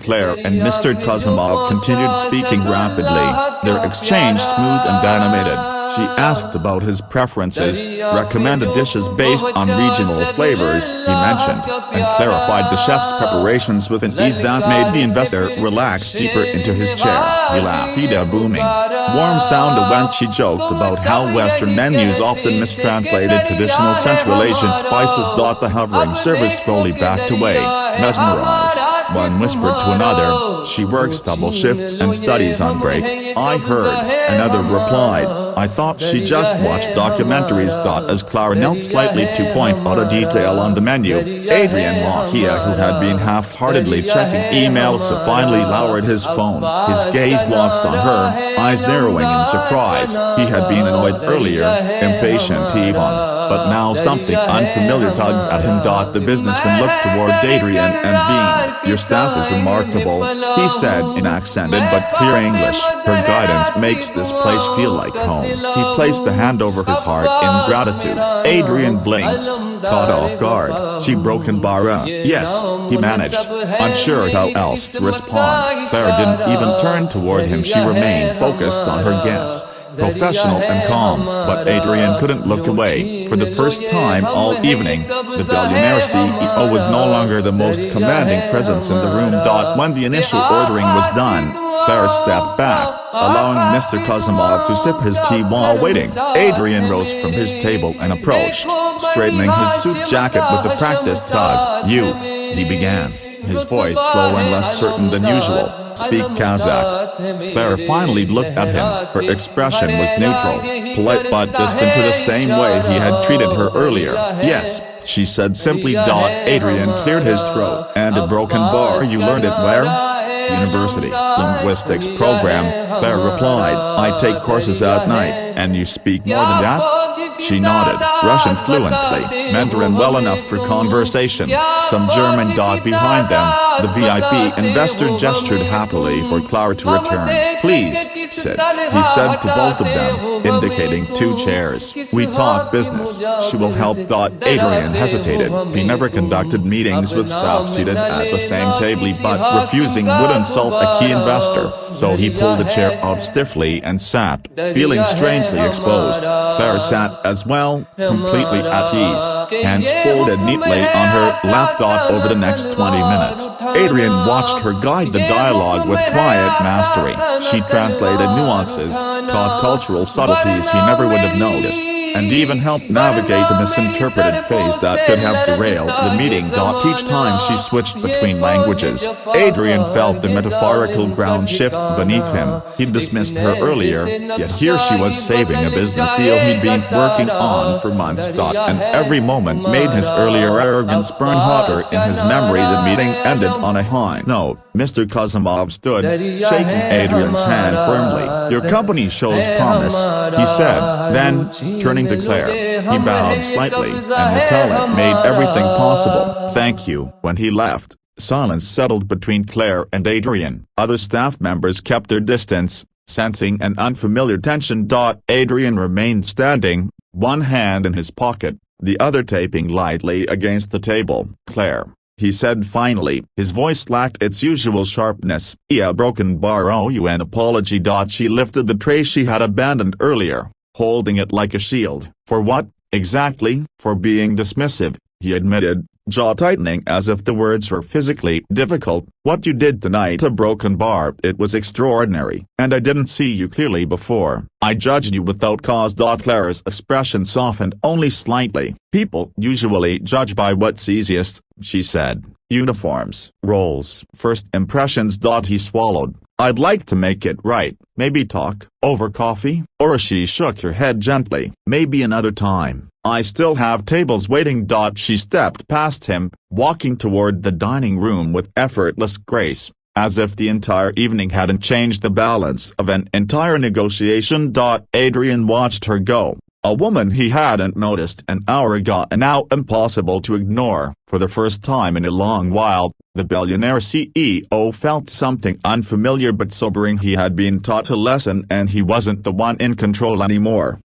Claire and Mr. Kazimov continued speaking rapidly, their exchange smooth and animated. She asked about his preferences, recommended dishes based on regional flavors he mentioned, and clarified the chef's preparations with an ease that made the investor relax deeper into his chair. He laughed, booming. Warm sound whence she joked about how Western menus often mistranslated traditional Central Asian spices. The hovering servers slowly backed away, mesmerized. One whispered to another, "She works double shifts and studies on break, I heard." Another replied, "I thought she just watched documentaries." As Clara knelt slightly to point out a detail on the menu, Adrian Lakia, who had been half-heartedly checking emails, finally lowered his phone. His gaze locked on her, eyes narrowing in surprise. He had been annoyed earlier, impatient even, but now something unfamiliar tugged at him. The businessman looked toward Adrian and beamed. "Your staff is remarkable," he said in accented but clear English. "Her guidance makes this place feel like home." He placed a hand over his heart in gratitude. Adrian blinked, caught off guard. "She broken bara." "Yes," he managed, unsure how else to respond. Claire didn't even turn toward him. She remained focused on her guest, professional and calm, but Adrian couldn't look away. For the first time all evening, the Billionaire CEO was no longer the most commanding presence in the room. When the initial ordering was done, Claire stepped back, allowing Mr. Kazimov to sip his tea while waiting. Adrian rose from his table and approached, straightening his suit jacket with a practiced tug. "You," he began, his voice slower and less certain than usual. "Speak Kazakh." Claire finally looked at him. Her expression was neutral, polite but distant to the same way he had treated her earlier. "Yes," she said simply. Adrian cleared his throat. "And a broken bar, you learned it where?" "University linguistics program," Claire replied. "I take courses at night." "And you speak more than that?" She nodded. "Russian fluently, Mandarin well enough for conversation, some German." Behind them, the VIP investor gestured happily for Clara to return. "Please, sit," he said to both of them, indicating two chairs. "We talk business. She will help." Adrian hesitated. He never conducted meetings with staff seated at the same table, but refusing would insult a key investor, so he pulled a chair out stiffly and sat, feeling strangely exposed. Claire sat as well, completely at ease, hands folded neatly on her lap. Over the next 20 minutes, Adrian watched her guide the dialogue with quiet mastery. She translated nuances, caught cultural subtleties he never would have noticed, and even helped navigate a misinterpreted phrase that could have derailed the meeting. Each time she switched between languages, Adrian felt the metaphorical ground shift beneath him. He'd dismissed her earlier, yet here she was saving a business deal he'd been working on for months. And every moment made his earlier arrogance burn hotter in his memory. The meeting ended on a high note. Mr. Kazimov stood, shaking Adrian's hand firmly. "Your company shows promise," he said. Then, turning to Claire, he bowed slightly, and the talent made everything possible. "Thank you." When he left, silence settled between Claire and Adrian. Other staff members kept their distance, sensing an unfamiliar tension. Adrian remained standing, one hand in his pocket, the other tapping lightly against the table. "Claire," he said finally, his voice lacked its usual sharpness. "A broken bar, owe you an apology." She lifted the tray she had abandoned earlier, holding it like a shield. "For what, exactly?" "For being dismissive," he admitted, jaw tightening as if the words were physically difficult. "What you did tonight, a broken bar, it was extraordinary. And I didn't see you clearly before. I judged you without cause." Clara's expression softened only slightly. "People usually judge by what's easiest," she said. "Uniforms, roles, first impressions." He swallowed. "I'd like to make it right. Maybe talk over coffee?" Or she shook her head gently. "Maybe another time. I still have tables waiting." She stepped past him, walking toward the dining room with effortless grace, as if the entire evening hadn't changed the balance of an entire negotiation. Adrian watched her go, a woman he hadn't noticed an hour ago and now impossible to ignore. For the first time in a long while, the Billionaire CEO felt something unfamiliar but sobering. He had been taught a lesson and he wasn't the one in control anymore.